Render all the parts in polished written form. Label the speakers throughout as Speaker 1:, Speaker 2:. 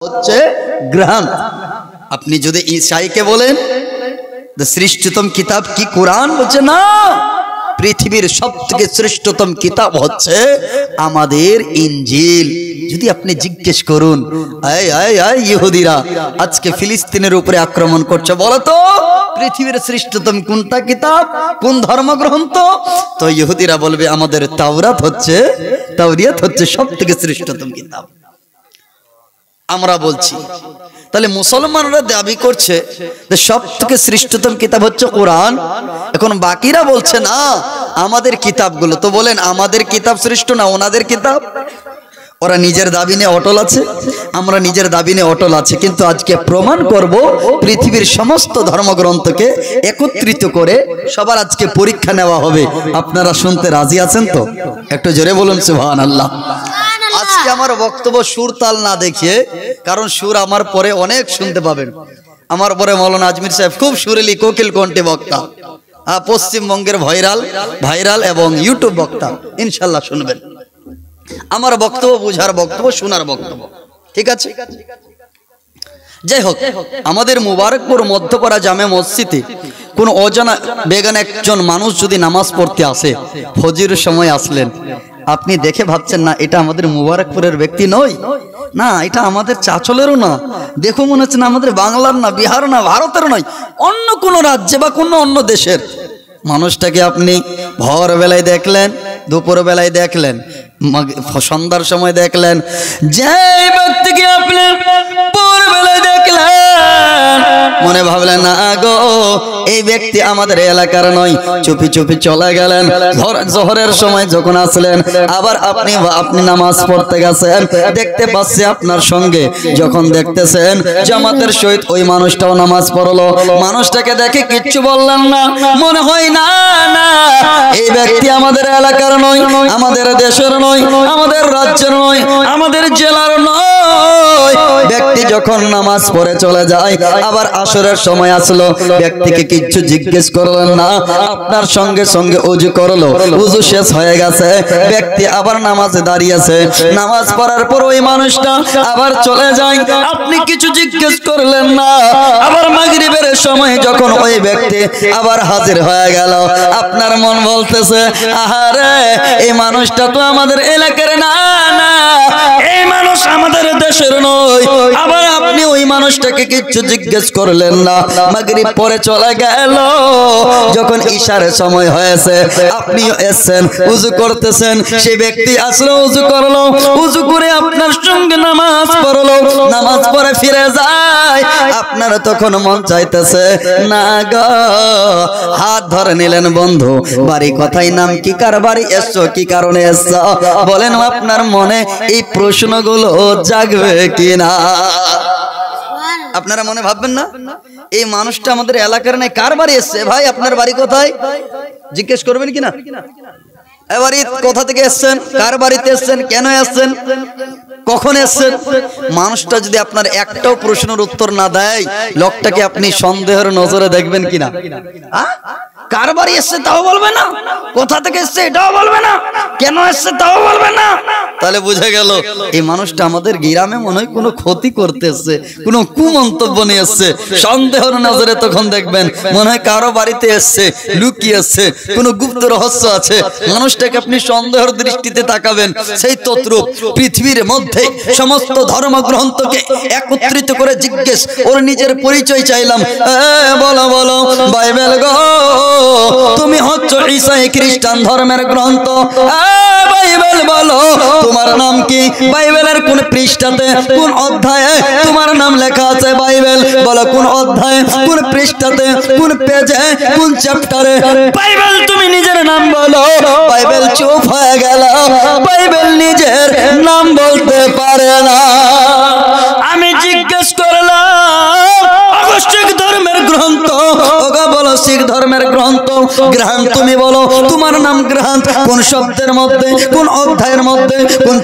Speaker 1: হচ্ছে গ্রন্থ। আপনি যদি ঈসাইকে বলেন শ্রেষ্ঠতম কিতাব কি কোরআন, বলছে না, পৃথিবীর সবথেকে শ্রেষ্ঠতম কিতাব হচ্ছে আমাদের ইনজিল। যদি আপনি জিজ্ঞেস করুন ইহুদিরা আজকে ফিলিস্তিনের উপরে আক্রমণ করছে, বলো তো পৃথিবীর শ্রেষ্ঠতম কোনটা কিতাব, কোন ধর্মগ্রন্থ? তো ইহুদিরা বলবে আমাদের তাওরাত হচ্ছে সবথেকে শ্রেষ্ঠতম কিতাব। আমরা বলছি তাহলে মুসলমানরা দাবি করছে যে সবথেকে শ্রেষ্ঠতম কিতাব হচ্ছে কোরআন, এখন বাকিরা বলছে না আমাদের কিতাবগুলো। তো বলেন আমাদের কিতাব শ্রেষ্ঠ না ওনাদের কিতাব? ওরা নিজের দাবি নিয়ে অটল আছে, আমরা নিজের দাবি নিয়ে অটল আছে, কিন্তু আজকে প্রমাণ করব পৃথিবীর সমস্ত ধর্মগ্রন্থকে একত্রিত করে সবার আজকে পরীক্ষা নেওয়া হবে। আপনারা শুনতে রাজি আছেন তো? একটু জোরে বলুন সুবহানাল্লাহ। আজকে আমার বক্তব্য সুর তাল না দেখিয়ে, কারণ সুর আমার পরে অনেক শুনতে পাবেন। আমার পরে মৌলানা আজমির সাহেব খুব সুরেলি কোকিল কণ্ঠে বক্তা, পশ্চিমবঙ্গের ভাইরাল এবং ইউটিউব বক্তা, ইনশাল্লাহ শুনবেন। আমার বক্তব্য বুঝার বক্তব্য, শোনার বক্তব্য, ঠিক আছে? যাই হোক, আমাদের মুবারকপুর মধ্যপাড়া জামে মসজিদে কোন অজানা বেগান একজন মানুষ যদি নামাজ পড়তে আসে, ফজরের সময় আসলেন, আপনি দেখে ভাবছেন না এটা আমাদের মুবারকপুরের ব্যক্তি নয়, না এটা আমাদের চাচলেরও না, দেখো মনে হচ্ছে না আমাদের বাংলার না, বিহার না, ভারতের নয়, অন্য কোনো রাজ্যে বা কোনো অন্য দেশের মানুষটাকে আপনি ভোর বেলায় দেখলেন, দুপুর বেলায় দেখলেন, সন্ধ্যার সময় দেখলেন, যে ব্যক্তিকে আপনি ভোর বেলায় দেখলেন মনে ভাবলেন না গো এই ব্যক্তি আমাদের এলাকার নয়, চুপি চুপি চলে গেলেন। জোহরের সময় যখন আসলেন, আবার আপনি নামাজ পড়তে গেছেন, দেখতে পাচ্ছি আপনার সঙ্গে যখন দেখতেছেন জামাতের সহিত ওই মানুষটাও নামাজ পড়লো, মানুষটাকে দেখে কিচ্ছু বললেন না, মনে হয় না না এই ব্যক্তি আমাদের এলাকার নয়, আমাদের দেশের নয়, আমাদের রাজ্যের নয়, আমাদের জেলার নয়। ব্যক্তি যখন নামাজ পড়ে চলে যায়, আবার আসরের সময় আসলো, ব্যক্তিকে কিচ্ছু জিজ্ঞেস করলেন না, আপনার সঙ্গে সঙ্গে ওযু করলো, ওযু শেষ হয়ে গেছে, ব্যক্তি আবার নামাজে দাঁড়িয়েছে, নামাজ পড়ার পর ওই মানুষটা আবার চলে যায়, আপনি কিছু জিজ্ঞেস করলেন না। আবার মাগরিবের সময় যখন ওই ব্যক্তি আবার হাজির হয়ে গেল, আপনার মন বলতেছে আহারে এই মানুষটা তো আমাদের এলাকার না, না এই মানুষ আমাদের দেশের নয়। আবার আপনি ওই মানুষটাকে কিচ্ছু জিজ্ঞেস করলেন না, মাগরিব পরে চলে গেল, যখন ইশার সময় হয়েছে আপনিও এসেছেন, ওযু করতেছেন, সেই ব্যক্তি আসলো, ওযু করলো, ওযু করে আপনার সঙ্গে নামাজ পড়লো, নামাজ পড়ে ফিরে যায়, আপনার তখন মন চাইতেছে না গো, হাত ধরে নিলেন, বন্ধু বাড়ি কোথায়, নাম কি, কার বাড়ি এসছো, কি কারণে এসছো, বলেন আপনার মনে এই প্রশ্নগুলো জাগবে কিনা? আপনারা মনে ভাববেন না এই মানুষটা আমাদের এলাকার নাই, কার বাড়ি এসছে, ভাই আপনার বাড়ি কোথায় জিজ্ঞেস করবেন কিনা? এবারে কোথা থেকে এসছেন, কার বাড়িতে এসছেন, কেন এসছেন, কখন এসছেন? মানুষটা যদি আপনার একটাও প্রশ্নের উত্তর না দেয়, লোকটাকে আপনি সন্দেহের নজরে দেখবেন কিনা? কার বাড়ি এসছে তাও বলবে না, কোথা থেকে এসছে এটাও বলবে না, কেন এসছে তাও বলবে না, তাহলে বুঝে গেল এই মানুষটা আমাদের গ্রামে মনে হয় কোনো ক্ষতি করতে এসছে, কোনো কুমন্তব্য নিয়ে এসছে। সন্দেহের নজরে তখন দেখবেন মনে হয় কারো বাড়িতে এসছে, লুকিয়ে এসছে, কোনো গুপ্ত রহস্য আছে, মানুষটাকে আপনি সন্দেহের দৃষ্টিতে তাকাবেন। সেই তদ্রূপ পৃথিবীর মধ্যে সমস্ত ধর্মগ্রন্থকে একত্রিত করে জিজ্ঞেস, ওর নিজের পরিচয় চাইলাম, বলো বলো বাইবেল গো তুমি হচ্ছ ঈসা খ্রিস্টান ধর্মের গ্রন্থ, বাইবেল বলো তোমার নাম কি, বাইবেলের কোন পৃষ্ঠাতে কোন অধ্যায়ে তোমার নাম লেখা আছে, বাইবেল বলো কোন অধ্যায়ে, কোন পৃষ্ঠাতে, কোন পেজে, কোন চ্যাপ্টারে, বাইবেল তুমি নিজের নাম বলো। বাইবেল চুপ হয়ে গেল, বাইবেল নিজের নাম বলতে পারে না। আমি জিজ্ঞেস করলাম শিখ ধর্মের গ্রন্থ, ওগো বলো শিখ ধর্মের গ্রন্থ গ্রহণ তুমি বলো তোমার নাম গ্রহণ কোন শব্দের মধ্যে, কোন অধ্যায়ের মধ্যে, কোন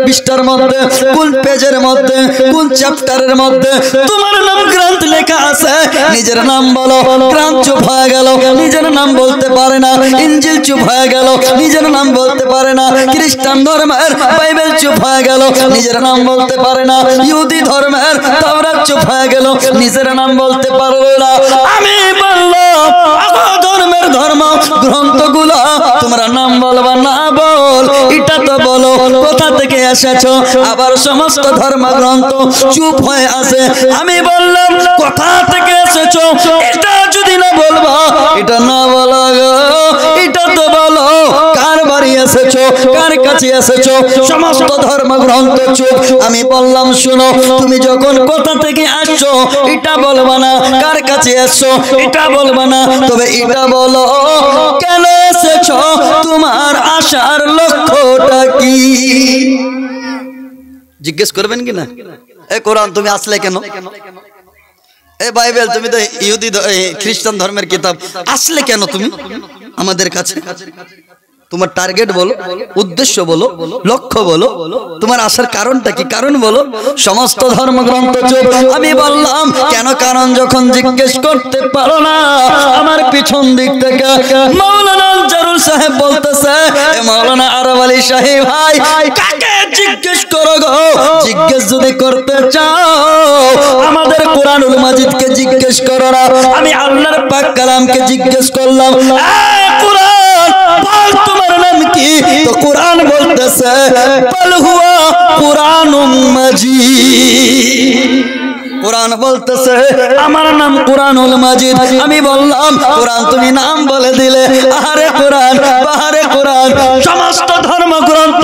Speaker 1: পৃষ্ঠার মধ্যে, কোন পেজের মধ্যে, কোন চ্যাপ্টারের মধ্যে তোমার নাম গ্রন্থ লেখা আছে? নিজের নাম বলো। গ্রন্থ চুপ হয়ে গেল, নিজের নাম বলতে পারে না। ইনজিল চুপ হয়ে গেল, নিজের নাম বলতে পারে না। খ্রিস্টান ধর্মের বাইবেল চুপ হয়ে গেল, নিজের নাম বলতে পারে না। ইহুদি ধর্মের তাওরাত চুপ হয়ে গেল, নিজের নাম বলতে পারলো না। আমি বললাম ধর্মের ধর্ম গ্রন্থগুলো তোমরা নাম বলবা না, বল এটা তো বলো কোথা থেকে এসেছো। আবার সমস্ত ধর্মগ্রন্থ চুপ হয়ে আছে। আমি বললাম কোথা থেকে এসেছো এটা যদি না বলবা, এটা না বলো এটা তো বলো কার বাড়ি এসেছো, কার কাছে এসেছো। সমস্ত ধর্মগ্রন্থ চুপ। আমি বললাম শোনো, তুমি যখন কোথা থেকে আসছো এটা বলবা না, কার কাছে এসছো এটা বলবা না, তবে এটা বলো কেন এসেছো, তোমার আসার লক্ষ্যটা কি জিজ্ঞেস করবেন কিনা? এ কোরআন তুমি আসলে কেন? এ বাইবেল তুমি তো ইহুদি খ্রিস্টান ধর্মের কিতাব, আসলে কেন তুমি আমাদের কাছে? তোমার টার্গেট বলো, উদ্দেশ্য বলো, লক্ষ্য বলো, তোমার আসার কারণটা কি, কারণ বলো। সমস্ত ধর্মগ্রন্থ চুপ। আমি বললাম কেন কারণ যখন জিজ্ঞেস করতে পারো না, আমার পিছন দিক থেকে মাওলানা জারুল সাহেব বলতেছে, মাওলানা আরব আলী শাহী ভাই কাকে জিজ্ঞেস করো গো? জিজ্ঞেস যদি করতে চাও আমাদের কোরআনুল মাজিদকে জিজ্ঞেস করো না। আমি আল্লাহর পাক কালামকে জিজ্ঞেস করলাম, কোরআন বল তোমার নাম কি? তো কোরআন বলতেছে বল হুয়া কুরআনুম মাজিদ। কোরআন বলতেছে আমার নাম কুরআনুল মাজিদ। আমি বললাম কোরআন তুমি নাম বলে দিলে, আরে কোরআন বাহারে কোরআন। সমস্ত ধর্মগ্রন্থ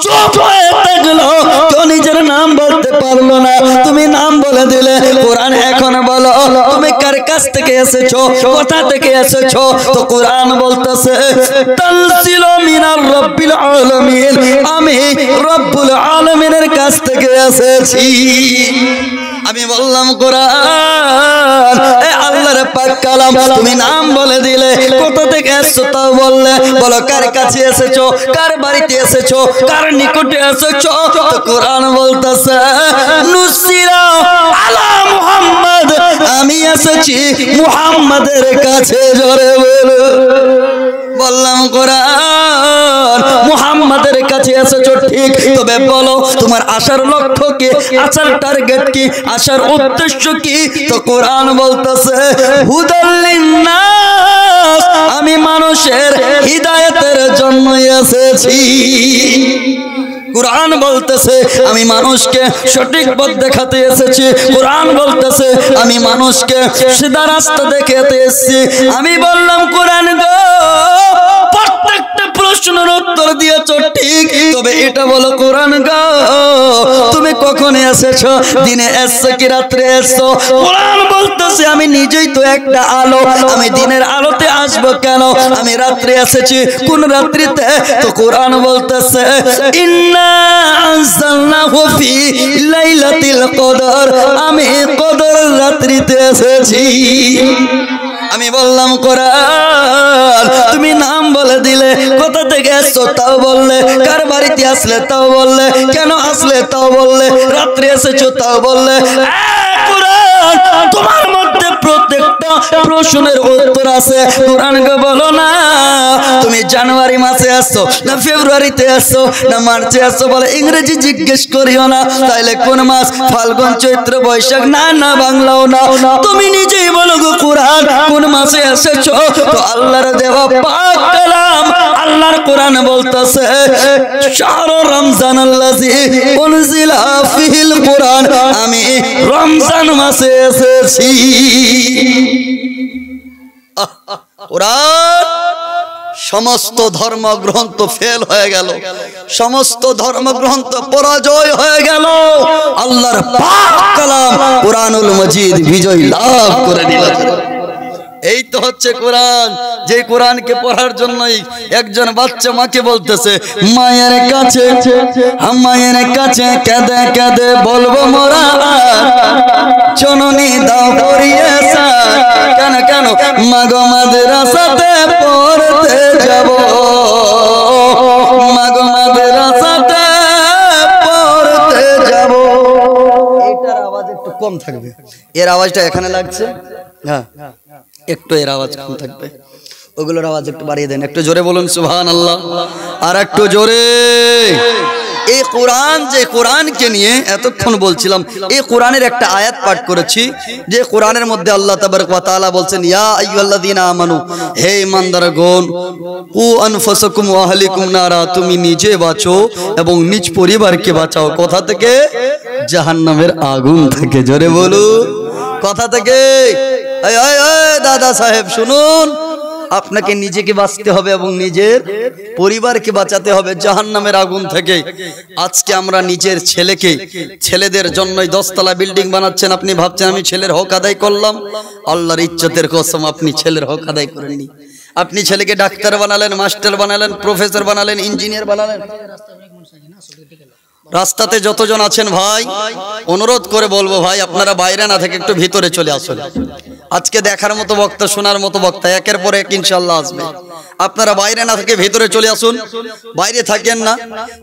Speaker 1: চুপ হয়ে থাকলো, কেউ নিজের নাম বলতে পারলো না, তুমি নাম বলে দিলে। কোরআন এখন বলো তুমি কার কাছ থেকে এসেছো, কোথা থেকে এসেছো? তো কোরআন বলতেছে তানজিলু মিনার রাব্বিল আলামিন, আমি রব্বুল আলামিনের কাছ থেকে এসেছি। আমি বললাম কোরআন এ আল্লাহর পাক কালাম, তুমি নাম বলে দিলে, কোথা থেকে এসেছো তাও বললে, বলো কার কাছে এসেছো, কার বাড়িতে এসেছো, কার নিকটে এসেছো? তো কোরআন বলতেছে নুসিরা আলা মুহাম্মদ, আমি এসেছি মুহাম্মাদের কাছে। জোরে বলো। বললাম কোরআন মুহাম্মাদের কাছে এসেছো ঠিক, তবে বলো তোমার আসার লক্ষ্য কি, আসার টার্গেট কি, আসার উদ্দেশ্য কি? তো কোরআন বলতেছে হুদাল লিন্নাস, আমি মানুষের হিদায়াতের জন্য এসেছি। কোরআন বলতেছে আমি মানুষকে সঠিক পথ দেখাতে এসেছি। কোরআন বলতেছে আমি মানুষকে সিধা রাস্তা দেখাতে এসেছি। আমি বললাম কোরআন গো প্রত্যেকটা প্রশ্নের উত্তর দিয়েছো ঠিক, তবে এটা বলো কোরআন গো তুমি কখন এসেছো, দিনে এসছো কি রাত্রে এসছো? কোরআন বলতেছে আমি নিজেই তো একটা আলো, আমি দিনের আলোতে আসবো কেন, আমি রাত্রে এসেছি কোন রাত্রিতে? তো কোরআন বলতেছে ইন্না আনজালনাহু ফি লাইলাতিল কদর, আমি কদর রাত্রিতে এসেছি। আমি বললাম কোরআন তুমি নাম বলে দিলে, কোথা থেকে এসছো তাও বললে, কার বাড়িতে আসলে তাও বললে, কেন আসলে তাও বললে, রাত্রে এসেছো তাও বললে। কোরআন তোমার মধ্যে প্রত্যেকটা প্রশ্নের উত্তর আছে। কোরআনকে বলো না তুমি জানুয়ারি মাসে আসছো না ফেব্রুয়ারিতে আসছো না মার্চে আসছো, বলে ইংরেজি জিজ্ঞেস করিও না। তাইলে কোন মাস? ফাল্গুন চৈত্র বৈশাখ? না না বাংলাও না, তুমি নিজেই বলো গো কোরআন কোন মাসে এসেছো? তো আল্লাহর দেওয়া পাক কালাম আল্লাহর কোরআন বলতেছে শাহরু রমজান আল্লাযী উনজিলা ফিহিল কোরআন, আমি রমজান মাসে এসেছি। কোরআন সমস্ত ধর্মগ্রন্থ ফেল হয়ে গেল, সমস্ত ধর্মগ্রন্থ পরাজয় হয়ে গেল, আল্লাহর পাক কালাম কোরআনুল মাজিদ বিজয় লাভ করে নিল। এই তো হচ্ছে কোরআন, যে কোরআনকে পড়ার জন্যই একজন বাচ্চা মাকে বলতেছে মায়ের কাছে কেঁদে কেঁদে বলবো মোরা জননী দাও পড়িয়েছে। কেন কেন মাগো মাদ্রাসাতে পড়তে যাব, মাগো মাদ্রাসাতে পড়তে যাব। এটার আওয়াজ একটু কম থাকবে, এর আওয়াজটা এখানে লাগছে, হ্যাঁ একটু এর আওয়াজ কম থাকবে, ওগুলোর আওয়াজ একটু বাড়িয়ে দেন। একটু জোরে বলুন সুবহানাল্লাহ, আর একটু জোরে। এই কোরআন, যে কোরআনকে নিয়ে এতক্ষণ বলছিলাম, এই কোরআনের একটা আয়াত পাঠ করেছি, যে কোরআনের মধ্যে আল্লাহ তাবারক ওয়া তাআলা বলছেন, ইয়া আইয়ুহাল্লাযীনা আমানু, হে ঈমানদারগণ, কু আনফুসাকুম ওয়া আহলিকুম নারা, তুমি নিজে বাঁচো এবং নিজ পরিবারকে বাঁচাও। কোথা থেকে? জাহান্নামের আগুন থেকে। জোরে বলুন, কোথা থেকে? দাদা সাহেব শুনুন, আপনাকে নিজেকে বাঁচতে হবে এবং নিজের পরিবারকে বাঁচাতে হবে জাহান্নামের আগুন থেকে। আজকে আমরা নিজের ছেলেকে, ছেলেদের জন্যই 10 তলা বিল্ডিং বানাচ্ছেন, আপনি ভাবছেন আমি ছেলের হক আদায় করলাম। আল্লাহর ইজ্জতের কসম, আপনি ছেলের হক আদায় করেননি। আপনি ছেলেকে ডাক্তার বানালেন, মাস্টার বানালেন, প্রফেসর বানালেন, ইঞ্জিনিয়ার বানালেন। রাস্তাতে যতজন আছেন ভাই, অনুরোধ করে বলবো ভাই, আপনারা বাইরে না থেকে একটু ভিতরে চলে আসুন। আজকে দেখার মতো বক্তা, শোনার মতো বক্তা একের পর এক ইনশাআল্লাহ আসবে। আপনারা বাইরে না থেকে ভিতরে চলে আসুন, বাইরে থাকেন না,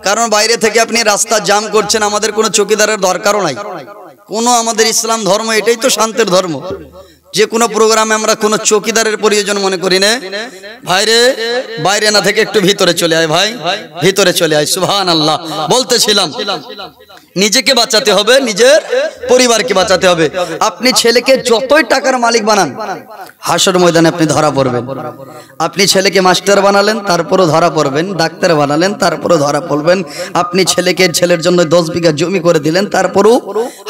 Speaker 1: কারণ বাইরে থেকে আপনি রাস্তা জাম করছেন। আমাদের কোনো চৌকিদারের দরকারও নাই, কোনো, আমাদের ইসলাম ধর্ম এটাই তো শান্তির ধর্ম। যে কোনো প্রোগ্রামে আমরা কোনো চৌকিদারের প্রয়োজন মনে করি না। ভাইরে, বাইরে না থেকে একটু ভিতরে চলে আয় ভাই, ভিতরে চলে আয়। সুবহানাল্লাহ। বলতেছিলাম, নিজেকে বাঁচাতে হবে, নিজের পরিবারকে বাঁচাতে হবে। আপনি ছেলেকে যতই টাকার মালিক বানান, হাসর ময়দানে আপনি ধরা পড়বেন। আপনি ছেলেকে মাস্টার বানালেন, তারপরও ধরা পড়বেন। ডাক্তার বানালেন, তারপরও ধরা পড়বেন। আপনি ছেলেকে, ছেলের জন্য 10 বিঘা জমি করে দিলেন, তারপরও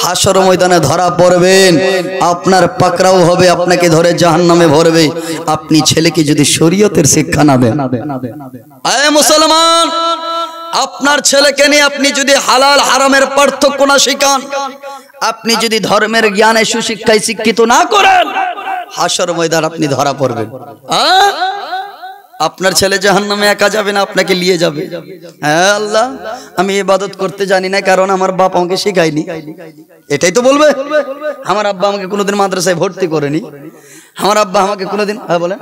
Speaker 1: হাসর ময়দানে ধরা পড়বেন। আপনার পাকড়াও হবে, আপনাকে ধরে জাহান্নামে ভরবে, আপনি ছেলেকে যদি শরীয়তের শিক্ষা না দেন। আয় মুসলমান, আপনার ছেলেকে নিয়ে আপনি যদি হালাল হারামের পার্থক্য না শিখান, আপনি যদি ধর্মের জ্ঞানে সুশিক্ষায় শিক্ষিত না করেন, হাসর ময়দান আপনি ধরা পড়বেন। আপনার ছেলে জাহান্নামে একা যাবে না, আপনাকে নিয়ে যাবে। হ্যাঁ আল্লাহ, আমি ইবাদত করতে জানি না, কারণ আমার বাপ আমাকে শেখায়নি। এটাই তো বলবে। আমার আব্বা আমাকে কোনোদিন মাদ্রাসায় ভর্তি করেনি, আমার আব্বা আমাকে কোনোদিন, হ্যাঁ বলে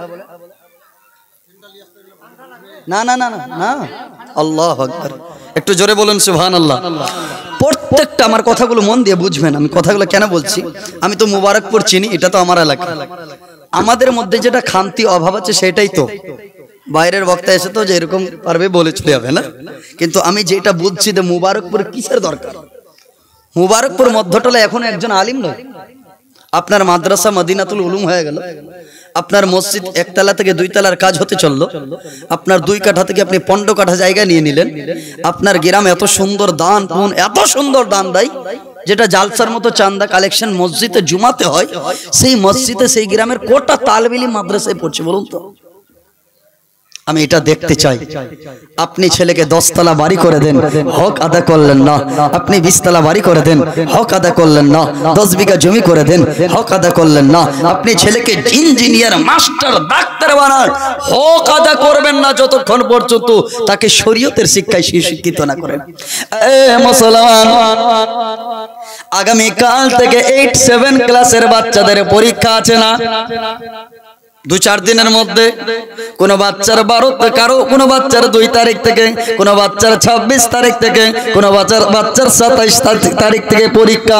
Speaker 1: না না না না না। আল্লাহু আকবার, একটু জোরে বলুন সুবহানাল্লাহ। প্রত্যেকটা আমার কথাগুলো মন দিয়ে বুঝবেন। আমি কথাগুলো কেন বলছি, আমি তো মুবারকপুর চিনি, এটা তো আমার এলাকা। আমাদের মধ্যে যেটা খামতি অভাব আছে সেটাই তো, বাইরের বক্তা এসে তো যে এরকম পারবে বলে চলে যাবে না। কিন্তু আমি যেটা বুঝছি যে মুবারকপুর কিসের দরকার। মুবারকপুর মধ্যটলে এখন একজন আলিম নয়। আপনার মাদ্রাসা মদিনাতুল উলুম হয়ে গেল, আপনার মসজিদ 1 তলা থেকে 2 তলার কাজ হতে চললো, আপনার 2 কাঠা থেকে আপনি 15 কাঠা জায়গা নিয়ে নিলেন। আপনার গ্রাম এত সুন্দর দান পুন, এত সুন্দর দান দেয়, যেটা জালসার মতো চান্দা কালেকশন মসজিদে জুমাতে হয়, সেই মসজিদে সেই গ্রামের কোটা তালেব ইলম মাদ্রাসায় পড়ছে বলুন তো। আমি এটা দেখতে চাই। আপনি ছেলেকে 10 তলা বাড়ি করে দেন, হক আদা করলেন না। আপনি 20 তলা বাড়ি করে দেন, হক আদা করলেন না। 10 বিঘা জমি করে দেন, হক আদা করলেন না। আপনি ছেলেকে ইঞ্জিনিয়ার, মাস্টার, ডাক্তার বানান, হক আদা করবেন না যতক্ষণ পর্যন্ত তাকে শরীয়তের শিক্ষায় শিক্ষিত না করেন। মুসলমান, আগামী কাল থেকে 8-7 ক্লাসের বাচ্চাদের পরীক্ষা আছে না? 2-4 দিনের মধ্যে কোন বাচ্চার 12 কারো, কোন বাচ্চার 2 তারিখ থেকে, কোন বাচ্চার 26 তারিখ থেকে, কোন বাচ্চার 27 তারিখ থেকে পরীক্ষা।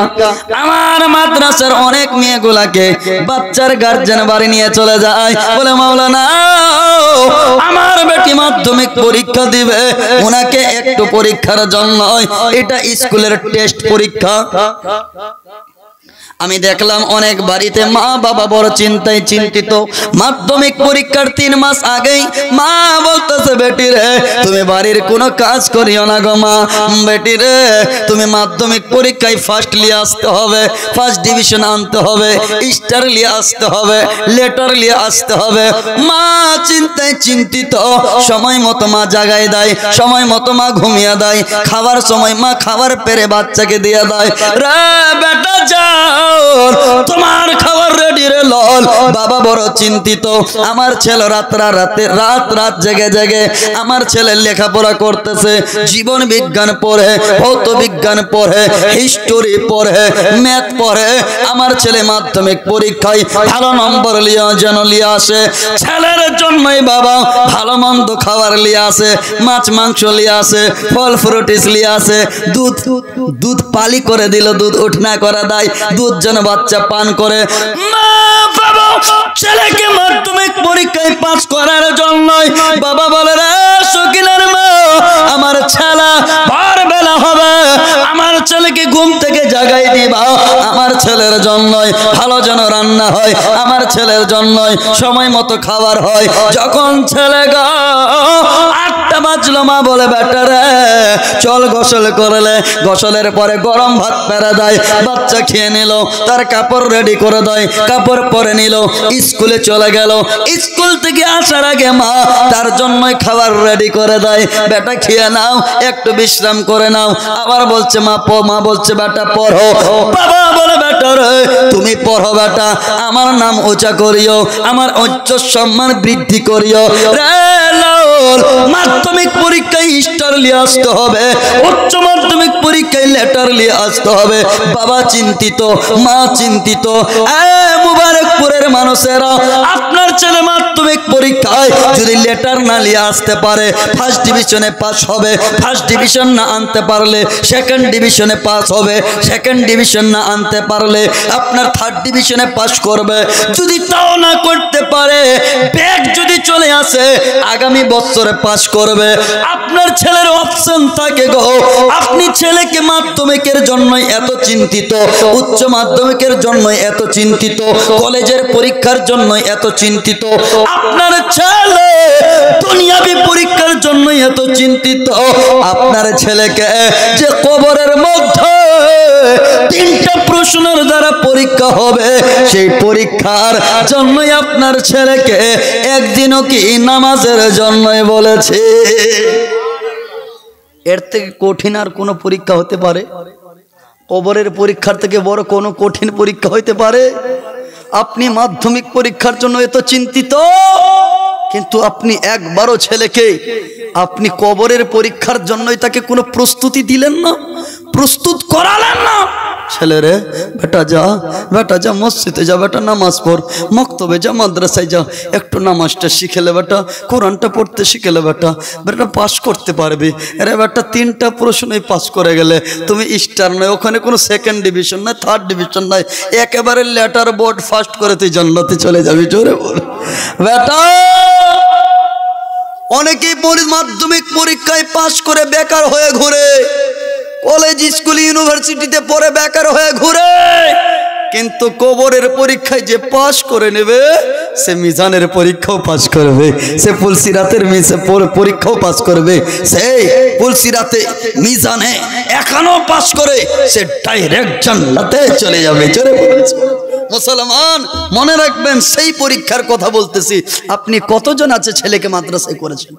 Speaker 1: আমার মাদ্রাসার অনেক মেয়েগুলাকে বাচ্চার গার্জেন বাড়ি নিয়ে চলে যায়, বলে মাওলানা আমার বেটি মাধ্যমিক পরীক্ষা দিবে, ওনাকে একটু পরীক্ষার জন্য, এটা স্কুলের টেস্ট পরীক্ষা। আমি দেখলাম অনেক বাড়িতে মা বাবা বড় চিন্তায় চিন্তিত। মাধ্যমিক পরীক্ষার 3 মাস আগেই মা বলতেছে, বেটি রে তুমি বাড়ির কোনো কাজ করিও না গো মা, বেটি রে তুমি মাধ্যমিক পরীক্ষায় ফার্স্ট নিয়ে আসতে হবে, ফার্স্ট ডিভিশন আনতে হবে, স্টার নিয়ে আসতে হবে, লেটার নিয়ে আসতে হবে। মা চিন্তায় চিন্তিত, সময় মতো মা জাগায় দেয়, সময় মতো মা ঘুমিয়ে দেয়, খাবার সময় মা খাবার পেরে বাচ্চাকে দিয়ে দেয়। রে বেটা যা লাল তোমার খাবার রেডি রে লাল। বাবা বড় চিন্তিত, আমার ছেলে রাত রাত জেগে জেগে আমার ছেলে লেখাপড়া করতেছে, জীবন বিজ্ঞান পড়ে, ভৌত বিজ্ঞান পড়ে, হিস্টোরি পড়ে, ম্যাথ পড়ে। আমার ছেলে মাধ্যমিক পরীক্ষায় ভালো নম্বর যেন লিয়ে আসে। ছেলের জন্যই বাবা ভালো মন্দ খাবার লিয়ে আসে, মাছ মাংস লিয়ে আসে, ফল ফ্রুটিস লিয়ে আসে। দুধ পালি করে দিল, দুধ উঠনা করে দেয়, দুধ যেন বাচ্চা পান করে। মা বাবা ছেলেকে মাধ্যমিক পরীক্ষায় পাস করার জন্যই বাবা বলে রে শকিলের মা, আমার ছেলে ভোরবেলা হবে, আমার ছেলেকে ঘুম থেকে জাগাই দিবা, আমার ছেলের জন্যই ভালো যেন রান্না হয়, আমার ছেলের জন্যই সময় মতো খাবার হয়। যখন ছেলে গো 8টা বাজলো, মা বলে বেটা রে চল গোসল করলে। গোসলের পরে গরম ভাত পেরা দেয়, বাচ্চা খেয়ে নিল, তার কাপড় রেডি করে দেয়, কাপড় পরে নিল, স্কুলে চলে গেল। স্কুল থেকে আসার আগে মা তার জন্যই খাবার রেডি করে দেয়, বেটা খেয়ে নাও, একটু বিশ্রাম করে নাও। আবার বলছে মা বলছে বেটা পড়ো। বাবা বলে বেটা রে তুমি পড়ো বেটা, আমার নাম উঁচা করিও, আমার উচ্চ সম্মান বৃদ্ধি করিও রে লাল। মাধ্যমিক পরীক্ষায় স্টার নিয়ে আসতে হবে, উচ্চ মাধ্যমিক পরীক্ষায় লেটার নিয়ে আসতে হবে। বাবা চিন্তিত, মা চিন্তিত। মুবারকপুরের মানুষেরা, আপনার ছেলে মাধ্যমিক পরীক্ষায় যদি লেটার না নিয়ে আসতে পারে, ফার্স্ট ডিভিশনে পাস হবে, ফার্স্ট ডিভিশন না আনতে পারলে সেকেন্ড ডিভিশনে পাস হবে, সেকেন্ড ডিভিশন না আনতে পারলে আপনার থার্ড ডিভিশনে পাস করবে। যদি তাও না করতে পারে, ব্যাক যদি চলে আসে, আগামী বছরে পাস করবে। আপনার ছেলের অপশন থাকে গো, আপনি ছেলেকে মাধ্যমিকের জন্য এত চিন্তিত, উচ্চ মাধ্যমিকের জন্য এত চিন্তিত, কলেজের পরীক্ষার জন্য এত চিন্তিত, আপনার ছেলে দুনিয়াবী পরীক্ষার জন্য এত চিন্তিত। আপনার ছেলেকে যে কবরের মধ্যে 3টা প্রশ্নের দ্বারা পরীক্ষা হবে, সেই পরীক্ষার জন্যই আপনার ছেলেকে একদিনও কি নামাজের জন্যই বলেছে। এর থেকে কঠিন আর কোনো পরীক্ষা হতে পারে? কবরের পরীক্ষার থেকে বড় কোনো কঠিন পরীক্ষা হতে পারে? আপনি মাধ্যমিক পরীক্ষার জন্য এত চিন্তিত, কিন্তু আপনি একবারও ছেলেকে আপনি কবরের পরীক্ষার জন্যই তাকে কোনো প্রস্তুতি দিলেন না, প্রস্তুত করালেন না। ছেলেরে বেটা যা মসজিদে যা, বেটা নামাজ পড়, মক্তবে যা, মাদ্রাসায় যা, একটু নামাজটা শিখেলে বেটা, কোরআনটা পড়তে শিখেলে বেটা পাস করতে পারবি। আরে বেটা 3টা প্রশ্নই পাস করে গেলে তুমি স্টার নয়, ওখানে কোনো সেকেন্ড ডিভিশন নয়, থার্ড ডিভিশন নয়, একেবারে লেটার বোর্ড ফার্স্ট করে তুই জান্নাতে চলে যাবি। জোরে বল বেটা। অনেকেই মাধ্যমিক পরীক্ষায় পাস করে বেকার হয়ে ঘুরে, কলেজ স্কুল ইউনিভার্সিটিতে পড়ে বেকার হয়ে ঘুরে, কিন্তু কবরের পরীক্ষায় যে পাস করে নেবে সে মিজানের পরীক্ষাও পাস করবে, সে পুলসিরাতের পরীক্ষাও পাস করবে, সেই পুলসিরাতে মিজানে এখনো পাস করে সে ডাইরেক্ট জান্নাতে চলে যাবে। চলে মুসলমান মনে রাখবেন, সেই পরীক্ষার কথা বলতেছি। আপনি কতজন আছে ছেলেকে মাদ্রাসায় করেছেন?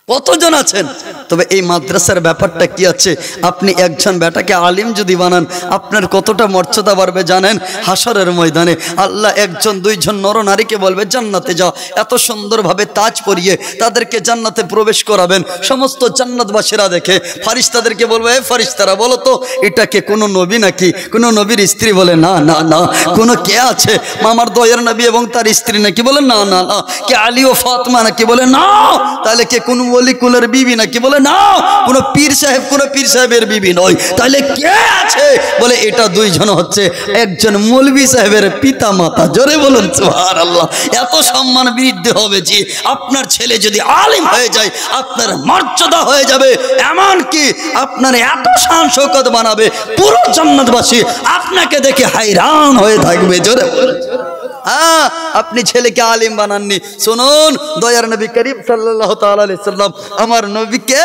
Speaker 1: কতজন আছেন? তবে এই মাদ্রাসার ব্যাপারটা কি আছে, আপনি একজন বেটাকে আলিম যদি বানান, আপনার কতটা মর্যাদা বাড়বে জানেন? হাসরের ময়দানে আল্লাহ 1-2 নরনারীকে বলবে জান্নাতে যাও, এত সুন্দরভাবে তাজ পরিয়ে তাদেরকে জান্নাতে প্রবেশ করাবেন। সমস্ত জান্নাতবাসীরা দেখে ফারিস্তাদেরকে বলবে, এ ফারিস্তারা বলো তো এটাকে কোনো নবী নাকি কোনো নবীর স্ত্রী? বলে না না না। কোনো কে আছে? আমার দয়ার নবী এবং তার স্ত্রী নাকি? বলে না না না। কে আলী ও ফাতেমা নাকি? বলে না। তাহলে কে কোন ওলিকুলের বিবি নাকি? বলে না। কোন পীর সাহেবের বিবি নয়। তাহলে কে আছে? বলে এটা 2 জন হচ্ছে একজন মৌলভী সাহেবের পিতা মাতা। জোরে বলুন সুবহানাল্লাহ। এত সম্মান বৃদ্ধি হবে যে আপনার ছেলে যদি আলিম হয়ে যায় আপনার মর্যাদা হয়ে যাবে, এমনকি আপনার এত শান শৌকত বানাবে পুরো জান্নাতবাসী আপনাকে দেখে হায়রান হয়ে থাকবে। জোরে বলুন। আপনি ছেলেকে আলিম বানাননি। শুনুন দয়ার নবী করিম সাল্লাল্লাহু তাআলা আলাইহি সাল্লাম আমার নবীকে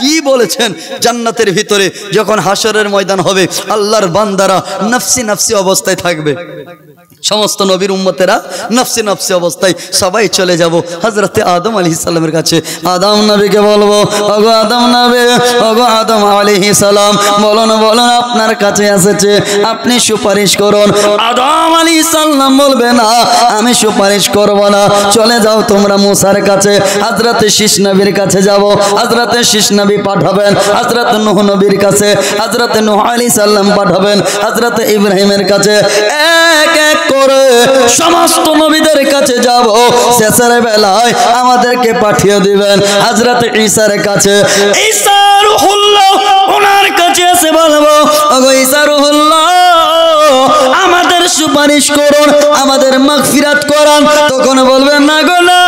Speaker 1: কি বলেছেন? জান্নাতের ভিতরে যখন হাসরের ময়দান হবে আল্লাহর বান্দারা নফসি নফসি অবস্থায় থাকবে। সমস্ত নবীর উম্মতেরা নফসে নফসে অবস্থায় সবাই চলে যাব হযরতে আদম আলাইহিস সালামের কাছে। আদম নবীকে বলবো, ওগো আদম নবী, ওগো আদম আলাইহিস সালাম, বলুন বলুন আপনার কাছে এসেছে, আপনি সুপারিশ করুন। আদম আলাইহিস সালাম বলবে, না আমি সুপারিশ করব না, চলে যাও তোমরা মুসার কাছে, হযরতে শীষ নবীর কাছে যাব। হযরতে শীষ নবী পাঠাবেন হযরত নূহ নবীর কাছে, হযরতে নূহ আলাইহিস সালাম পাঠাবেন হযরতে ইব্রাহিমের কাছে। এক এক করে সমস্ত নবীদের কাছে যাব। শেষের বেলায় আমাদেরকে পাঠিয়ে দিবেন হযরত ঈসার কাছে। ঈসা রূহুল্লাহ, ওনার কাছে এসে বলবো, ওগো ঈসা রূহুল্লাহ, আমাদের সুপারিশ করুন, আমাদের মাগফিরাত করান। তখন বলবেন, না গো না,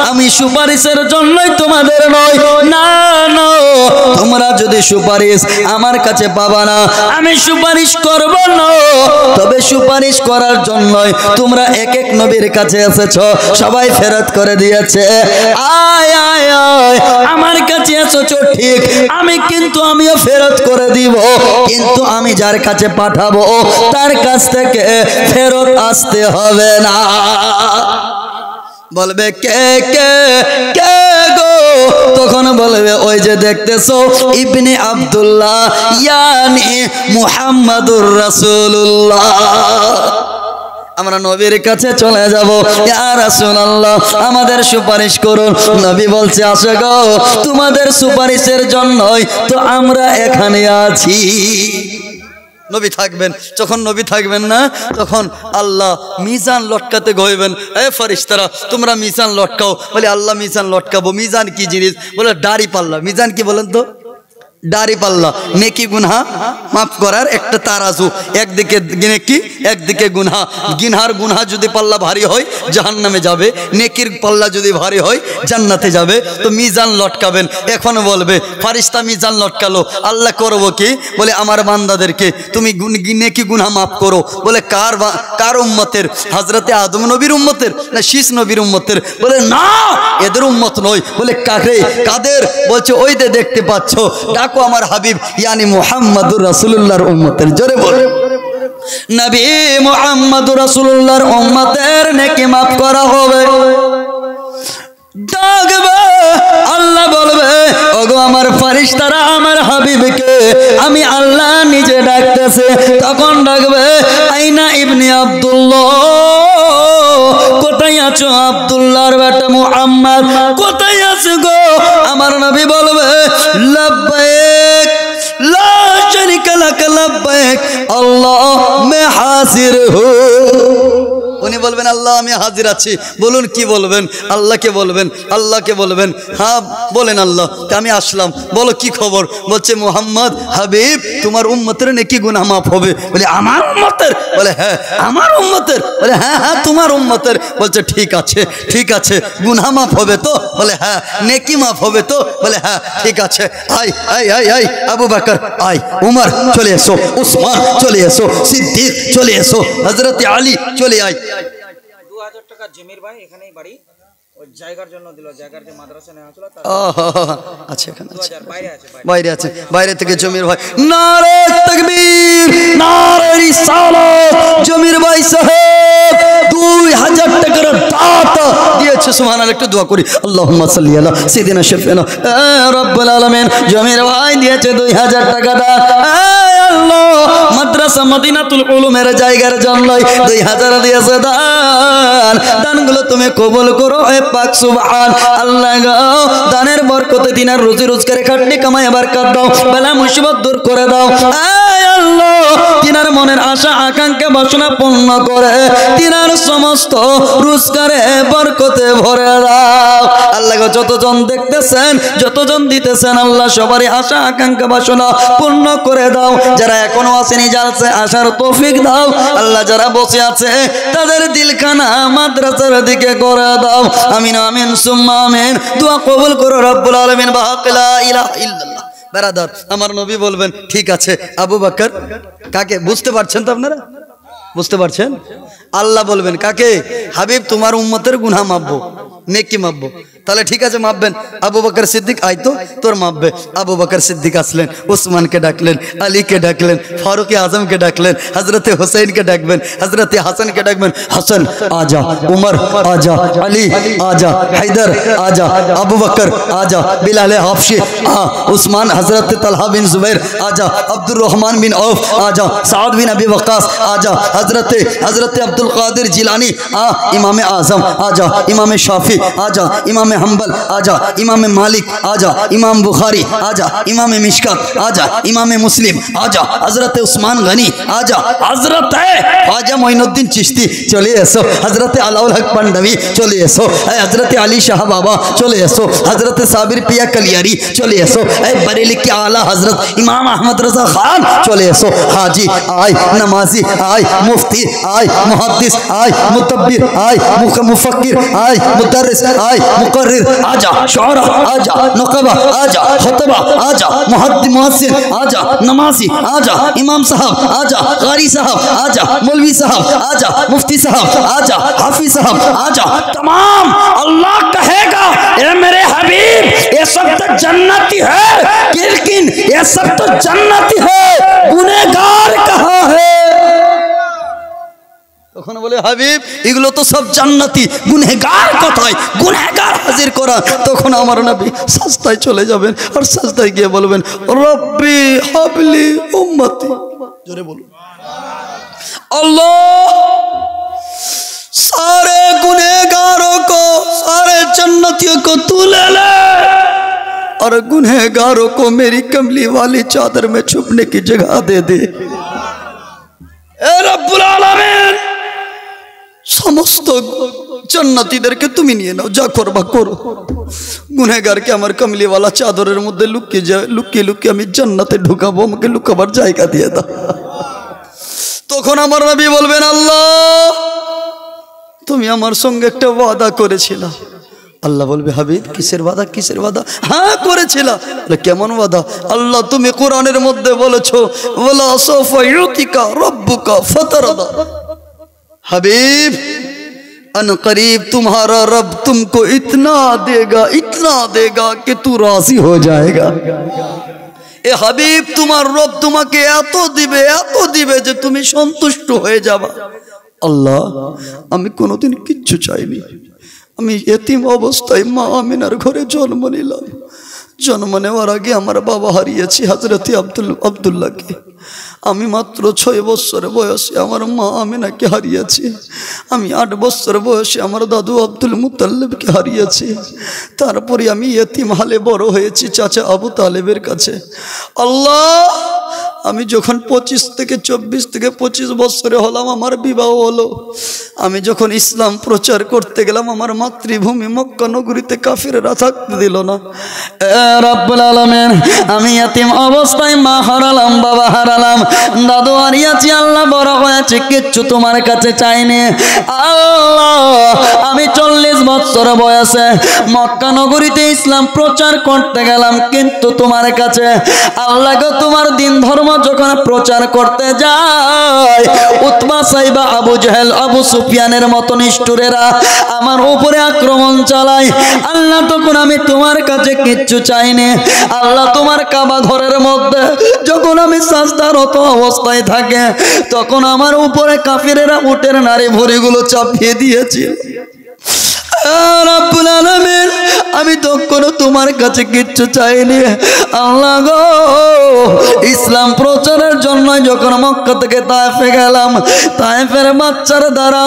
Speaker 1: আমি সুপারিশের জন্যই তোমাদের নয়, না না, তোমরা যদি সুপারিশ আমার কাছে পাবা না, আমি সুপারিশ করব না। তবে সুপারিশ করার জন্যই তোমরা এক এক নবীর কাছে এসেছো, সবাই ফেরত করে দিয়েছে। আয় আয় আয়, আমার কাছে এসেছো ঠিক, আমিও ফেরত করে দিব, কিন্তু আমি যার কাছে পাঠাবো তার কাছ থেকে ফেরত আসতে হবে না। বলবে কে কে কে গো, তখন বলবে ওই যে দেখতেছো ইবনে আব্দুল্লাহ ইয়ানি মুহাম্মাদুর রাসূলুল্লাহ। আমরা নবীর কাছে চলে যাব, ইয়া রাসূলুল্লাহ আমাদের সুপারিশ করুন। নবী বলছে, আসো গো, তোমাদের সুপারিশের জন্যই তো আমরা এখানে আছি। নবী থাকবেন, যখন নবী থাকবেন না তখন আল্লাহ মিজান লটকাতে গইবেন, এ ফেরেশতারা তোমরা মিজান লটকাও। বলে আল্লাহ মিজান লটকাবো, মিজান কি জিনিস? বলে দাড়ি পাল্লা। মিজান কি বলেন তো? দাড়ি পাল্লা, নেকি গুনহা মাফ করার একটা তারাজু, একদিকে নেকি একদিকে গুনহা। গিনহার গুনহা যদি পাল্লা ভারী হয় জাহান্নামে যাবে, নেকির পাল্লা যদি ভারী হয় জান্নাতে যাবে। তো মিজান লটকাবেন। এখন বলবে ফারিস্তা মিজান লটকালো, আল্লাহ করবো কি? বলে আমার বান্দাদেরকে তুমি নেকি গুনহা মাফ করো। বলে কার উম্মতের? হযরতে আদম নবীর উম্মতের না শীষ নবীর উম্মতের? বলে না, এদের উম্মত নয়। বলে কাদের? বলছে ওই যে দেখতে পাচ্ছ, ডাকো আমার হাবিব ইয়ানি মুহাম্মাদুর রাসূলুল্লাহর উম্মতের। জোরে বলে নবী মুহাম্মাদুর রাসূলুল্লাহর উম্মতের নেকি মাফ করা হবে। ডাকবে, আল্লাহ বলবে, ওগো আমার ফেরেশতারা আমার হাবিবকে আমি আল্লাহ নিজে ডাকতেছে। তখন ডাকবে, আইনা ইবনে আব্দুল্লাহ, কোথায় আছো আব্দুল্লাহর বেটা মুহাম্মদ, কোথায় আছো গো? আমার নবী বলবে, লব্বাইক লা শারিকা লাক লব্বাইক আল্লাহ মে হাজির হু। উনি বলবেন, আল্লাহ আমি হাজির আছি। বলুন কি বলবেন? আল্লাহকে বলবেন, আল্লাহকে বলবেন, হ্যাঁ বলেন আল্লাহ আমি আসলাম, বলো কি খবর? বলছে মুহাম্মদ হাবিব তোমার উম্মতের নেকি গুনাহ মাফ হবে। বলে আমার উম্মতের? বলে হ্যাঁ আমার উম্মতের। বলে হ্যাঁ হ্যাঁ তোমার উম্মতের। বলছে ঠিক আছে ঠিক আছে, গুনাহ মাফ হবে তো? বলে হ্যাঁ। নেকি মাফ হবে তো? বলে হ্যাঁ ঠিক আছে। আয় আয় আয় আয়, আবু বকর আয়, উমর চলে এসো, উসমান চলে এসো, সিদ্দিক চলে এসো, হযরত আলী চলে আয়।
Speaker 2: 2000 টাকা জমির ভাই এখানেই বাড়ি, ওই জায়গার জন্য দিল, জায়গার যে মাদ্রাসা নেওয়া ছিল তার।
Speaker 1: আচ্ছা এখানে
Speaker 2: 2000 বাইরে আছে,
Speaker 1: বাইরে আছে, বাইরে থেকে জমির ভাই। নারে তাকবীর, নারে রিসালাত। জমির ভাই সাহেব 2000 টাকার দাত দিয়েছে। সুবহানাল্লাহ, একটু দোয়া করি। আল্লাহুম্মা সাল্লি আলা সাইয়্যিদিনা শাফিনা রব্বুল আলামিন। জমির ভাই দিয়েছে 2000 টাকা দান। আল্লাহ মাদ্রাসা মদিনাতুল উলুমের জায়গার জন্য 2000 দিয়েছে দান। দানগুলো তুমি কবুল করো এ পাক সুবহান আল্লাহ গো। দানের বরকতে দিনার রুজি রোজগারে খাটনি কামাই বরকত দাও, বালা মুসিবত দূর করে দাও। আয় আল্লাহ তিনার মনের আশা আকাঙ্ক্ষা বাসনা পূর্ণ করে তিনার সমস্ত রোজগারে বরকতে ভরে দাও। আল্লাহ গো যতজন দেখতেছেন যতজন দিতেছেন আল্লাহ সবারই আশা আকাঙ্ক্ষা বাসনা পূর্ণ করে দাও। যারা এখনো আসেনি জালসে আসার তৌফিক দাও আল্লাহ। যারা বসে আছে তাদের দিলখানা মাদ্রাসার দিকে করে দাও। আমিন আমিন সুম্মা আমিন। দোয়া কবুল করো রব্বুল আলামিন। লা ইলাহা ইল্লাল্লাহ। বেরাদার আমার নবী বলবেন ঠিক আছে। আবু বকর কাকে? বুঝতে পারছেন তো আপনারা? বুঝতে পারছেন? আল্লাহ বলবেন কাকে? হাবিব তোমার উম্মতের গুনাহ মাফবো, নেকি মাফবো। তাহলে ঠিক আছে মাপবেন। আবু বকর সিদ্দিক আই তো তোর মাপবে। আবু বকর সিদ্দিক আসলেন, উসমানকে ডাকলেন, আলীকে ডাকলেন, ফারুক আজমকে ডাকলেন, হজরতে হুসैन ডাকবেন, হজরতে হাসানকে ডাকবেন। হাসান আজা, উমর আজা, আলী আজা, হায়দার আজা, আবু বকর আজা, বিলাল হাফশি उस्मान हजरत तलहा बिन जुबैर आजा, अब्दुल रहमान बिन औफ आजा, साद बिन अबी वक्कास आजा, हजरत अब्दुल कादिर जिलानी इमाम आजम आजा, इमाम शाफी आजा, इमाम हम्बल आजा, इमाम मालिक आजा, इमाम बुखारी आजा, इमाम मिशकात आजा, इमाम मुस्लिम आजा, हजरत उस्मान गनी आजा, हजरत ख्वाजा मोइनुद्दीन चिश्ती चले एसो, हजरत अलाउल हक पंडवी चले एसो, हजरत अली शाह बाबा चले एसो, हजरत साबिर पिया कलियारी चले एसो, बरेली के आला हजरत इमाम अहमद रजा खान चले एसो, हाजी आय, नमाजी आय, मुफ्ती आय, मुहद्दिस आय, मुतब्बिर आय, मुफक्किर आय, मुदर्रिस आय, मुकर्रिर आजा, शुअरा आजा, नक़बा आजा, खुतबा आजा, मुहद्दिस आजा, नमाजी आजा, इमाम साहब आजा, कारी साहब आजा, मौलवी साहब आजा, मुफ्ती साहब आजा, हाफिज साहब आजा। तमाम अल्लाह कहेगा ए मेरे हबीब ये सब तो जन्नती है, लेकिन ये सब तो जन्नती है, गुनहगार कहाँ है? তখন বলে হাবিব এগুলো তো সব জান্নাতি, গুনহগার কোথায়? গুনহগার হাজির করা। তখন আমার নবী সাজদায় চলে যাবেন আর সাজদায় গিয়ে বলবেন রব্বি হাবলি উম্মতি। জোরে বলুন अल्लाह सारे गुनहगारों को, सारे जन्नतियों को तू ले ले और गुनहगारों को मेरी कमली वाली चादर में छुपने की जगह दे दे। ए रब्बुल आलमीन समस्त জান্নাতীদেরকে তুমি নিয়ে নাও, যা করবা করো। গুনহগারকে আমার কমলি वाला চাদরের মধ্যে লুকিয়ে লুকিয়ে আমি জান্নাতে ঢুকাবো, আমাকে লুকাবার জায়গা দিয়ে দাও। তখন আমার নবী বলবেন আল্লাহ তুমি আমার সঙ্গে একটা ওয়াদা করেছিলা। আল্লাহ বলবে হাবিব কিসের ওয়াদা, কিসের ওয়াদা? হ্যাঁ করেছিলা। বলে কেমন ওয়াদা? আল্লাহ তুমি কোরআনের মধ্যে বলেছো ওয়ালা সাফা ইউতিকা রব্বুকা ফাতারদা। हबीब अन करीब तुम्हारा रब तुमको इतना देगा कि तू राजी हो जाएगा। ए हबीब तुम्हार रब तुम्हें एत दिबे जे तुम सन्तुष्ट हो जाबा। अल्लाह आमी कोनोदिन किच्छु चाइनी, आमी यतीम अवस्थाय मा आमिनार घरे जन्म निलाम। जन्म नेওয়ার आगे आमार बाबा हारिয়েছি हजरत আব্দুল্লাহকে। আমি মাত্র 6 বছর বয়সে আমার মা আমিনাকে হারিয়েছি। আমি 8 বছর বয়সে আমার দাদু আব্দুল মুতাল্লিবকে হারিয়েছি। তারপরে আমি ইতিম হালে বড় হয়েছি চাচা আবু তালেবের কাছে। আল্লাহ আমি যখন 25 থেকে 25 বছরে হলাম আমার বিবাহ হলো। আমি যখন ইসলাম প্রচার করতে গেলাম আমার মাতৃভূমি মক্কা নগরীতে কাফিররা থাকতে দিল না। রব্বুল আলামিন আমি ইতিম অবস্থায় মা হারালাম, বাবা হারালাম, দাদু হারিয়েছি। আল্লাহ বড় হয়েছে কিচ্ছু তোমার কাছে চাইনি। আল্লাহ আমি 40 বছর বয়সে মক্কা নগরীতে ইসলাম প্রচার করতে গেলাম, কিন্তু তোমার কাছে আল্লাহ গো তোমার দিন ধর্ম যখন প্রচার করতে যায় উতবা সাইবা আবু জেহেল আবু সুফিয়ানের মতো নিষ্ঠুরেরা আমার উপরে আক্রমণ চালায়। আল্লাহ তখন আমি তোমার কাছে কিচ্ছু চাইনি। আল্লাহ তোমার কাবা ঘরের মধ্যে যখন আমি সাজদারত অবস্থায় থাকে তখন আমার উপরে কাফিরেরা উটের নারী ভুঁড়িগুলো চাপিয়ে দিয়েছিল। রব্বুল আলামিন আমি তখন তোমার কাছে কিচ্ছু চাইনি। আল্লাহ গো ইসলাম প্রচারের জন্য যখন মক্কা থেকে তায়েফে গেলাম, তায়েফের বাচ্চারা দ্বারা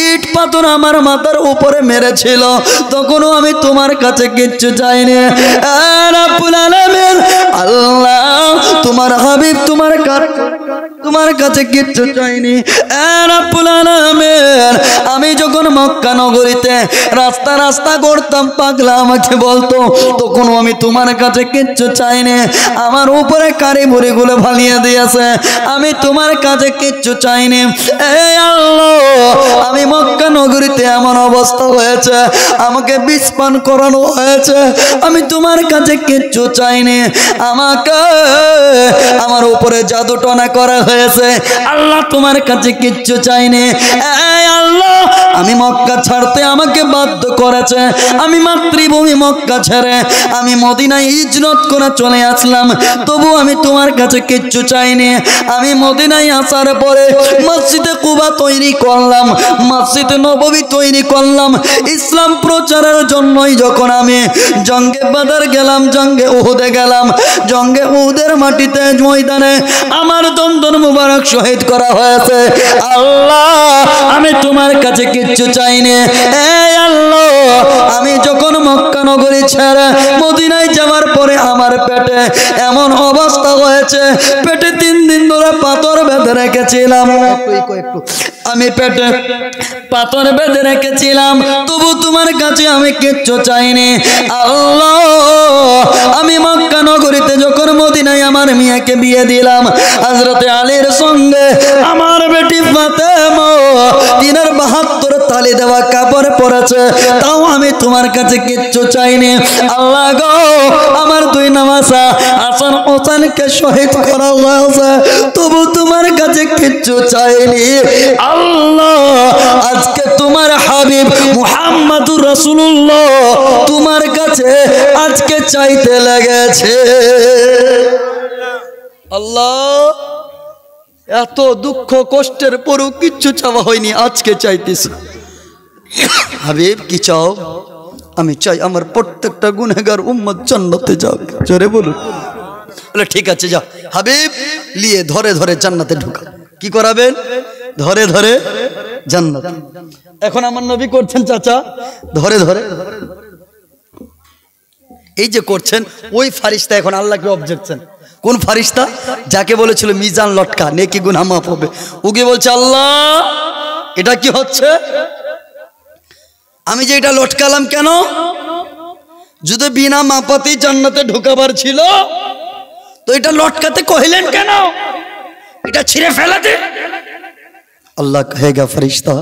Speaker 1: ইট পাথর আমার মাথার উপরে মেরেছিল, তখনও আমি তোমার কাছে কিচ্ছু চাইনি। রব্বুল আলামিন আল্লাহ তোমার হাবিব তোমার কাছে কিচ্ছু চাইনি। রব্বুল আলামিন আমি যখন মক্কা নগরীতে রাস্তা করতাম পাগলা আমাকে বলতো, তখনও আমি তোমার কাছে কিচ্ছু চাইনি। আমার উপরে কারি বুড়িগুলো ভালিয়ে দিয়েছে, আমি তোমার কাছে কিচ্ছু চাইনি। এই আল্লাহ আমি মক্কা নগরীতে এমন অবস্থা হয়েছে আমাকে বিষ পান করানো হয়েছে, আমি তোমার কাছে কিচ্ছু চাইনি। আমাকে আমার উপরে জাদু টনা করা হয়েছে। আল্লাহ তোমার কাছে কিচ্ছু চাইনি। এই আল্লাহ, আমি মক্কা ছাড়তে আমাকে বাধ্য করেছে, আমি মাতৃভূমি মক্কা ছেড়ে আমি মদিনায় হিজরত করে চলে আসলাম, তবু আমি তোমার কাছে কিচ্ছু চাইনি। আমি মদিনায় আসার পরে মসজিদে কুবা তৈরি করলাম, মসজিদে নববী তৈরি করলাম ইসলাম প্রচারের জন্যই। যখন আমি জঙ্গে বাদর গেলাম, জঙ্গে উহুদে গেলাম, জঙ্গে উহুদের মাটিতে ময়দানে আমার দন্দন মুবারক শহীদ করা হয়েছে। আল্লাহ, আমি তোমার কাছে কিচ্ছু চাইনি। এই আল্লাহ, আমি যখন মক্কা নগরী ছেড়ে মদিনায় যাওয়ার পরে আমার পেটে এমন অবস্থা হয়েছে, পেটে 3 দিন ধরে পাথর বেঁধে রেখেছিলাম। আমি পেটে পাথর বেঁধে রেখেছিলাম, তবু তোমার কাছে আমি কিচ্ছু চাইনি। আল্লাহ, আমি মক্কা নগরীতে যখন মদিনায় আমার মেয়েকে বিয়ে দিলাম হযরত আলীর সঙ্গে, আমার বেটি ফাতেমা 372 তালি দেওয়া কাপড় পরেছে, তাও আমি তোমার কাছে কিচ্ছু চাইনি। আল্লাহ গো, আমার 2 নামাজা হাসান হোসেনকে শহীদ করা হয়েছে, তবু তোমার কাছে কিচ্ছু চাইনি। আল্লাহ, আজকে তোমার হাবিব মুহাম্মদুর রাসূলুল্লাহ তোমার কাছে আজকে চাইতে লেগেছে। আল্লাহ, এত দুঃখ কষ্টের পরও কিচ্ছু চাওয়া হয়নি, আজকে চাইতেছি। হাবিব কি চাও? আমি চাই আমার প্রত্যেকটা গুনাহগার উম্মত জান্নাতে যাক। জোরে বলুন। বলে ঠিক আছে, যাও। হাবিব নিয়ে ধরে ধরে জান্নাতে ঢুকা। কি করাবেন? ধরে ধরে জান্নাত। এখন আমার নবী করছেন চাচা, ধরে ধরে এই যে করছেন, ওই ফারিস্তা এখন আল্লাহকে অবজেকশন। কোন ফারিস্তা? যাকে বলেছিল মিজান লটকা, নেকি গুনাহ মাফ হবে, ওকে বলছে আল্লাহ এটা কি হচ্ছে? আমি যে এটা লটকালাম কেন? যদি বিনা মাপাতেই জান্নাতে ঢোকাবার ছিল তো এটা লটকাতে কহিলেন কেন? এটা ছিঁড়ে ফেলাতে। अल्लाह कहेगा फरिश्ता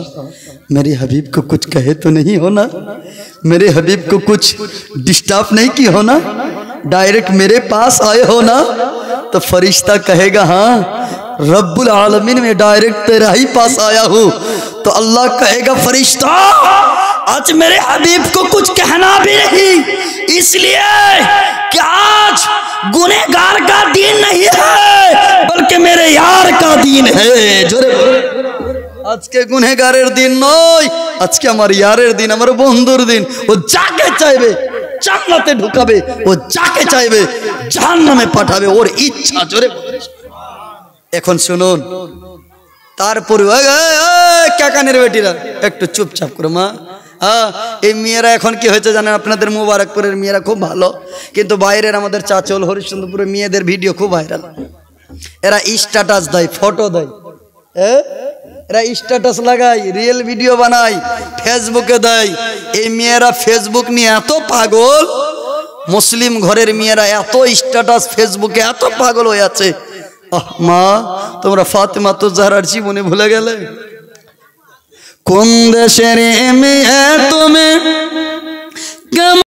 Speaker 1: मेरे हबीब को कुछ कहे तो नहीं होना, मेरे हबीब को कुछ डिस्टर्ब नहीं की होना, डायरेक्ट मेरे पास आए हो ना? तो फरिश्ता कहेगा हाँ रब्बुल आलमीन में डायरेक्ट तेरा ही पास आया हूँ। तो अल्लाह कहेगा फरिश्ता आज मेरे हबीब को कुछ कहना भी नहीं, इसलिए कि आज गुनहगार का दिन नहीं है बल्कि मेरे यार का दिन है। जोरे আজকে গুনাহগারের দিন নয়, আজকে আমার ইয়ারের দিন, আমার বন্ধুর দিন। ও যাকে চাইবে জান্নাতে ঢুকাবে, ও যাকে চাইবে জাহান্নামে পাঠাবে, ওর ইচ্ছা। জোরে এখন শুনুন, তারপরে কাকানের বেটিরা একটু চুপচাপ করো মা। এই মেয়েরা এখন কি হয়েছে জানেন? আপনাদের মুবারকপুরের মেয়েরা খুব ভালো, কিন্তু বাইরের আমাদের চাচল হরিশ্চন্দ্রপুরের মেয়েদের ভিডিও খুব ভাইরাল। এরা স্ট্যাটাস দেয়, ফটো দেয়, এরা স্ট্যাটাস লাগায়, রিয়েল ভিডিও বানায়, ফেসবুকে দেয়। এই মেয়েরা ফেসবুক নিয়ে এত পাগল, মুসলিম ঘরের মেয়েরা এত স্ট্যাটাস ফেসবুকে এত পাগল হয়ে আছে। মা, তোমরা ফাতেমা তো জাহরার জীবনে ভুলে গেলে? কোন দেশের মেয়ে তুমি?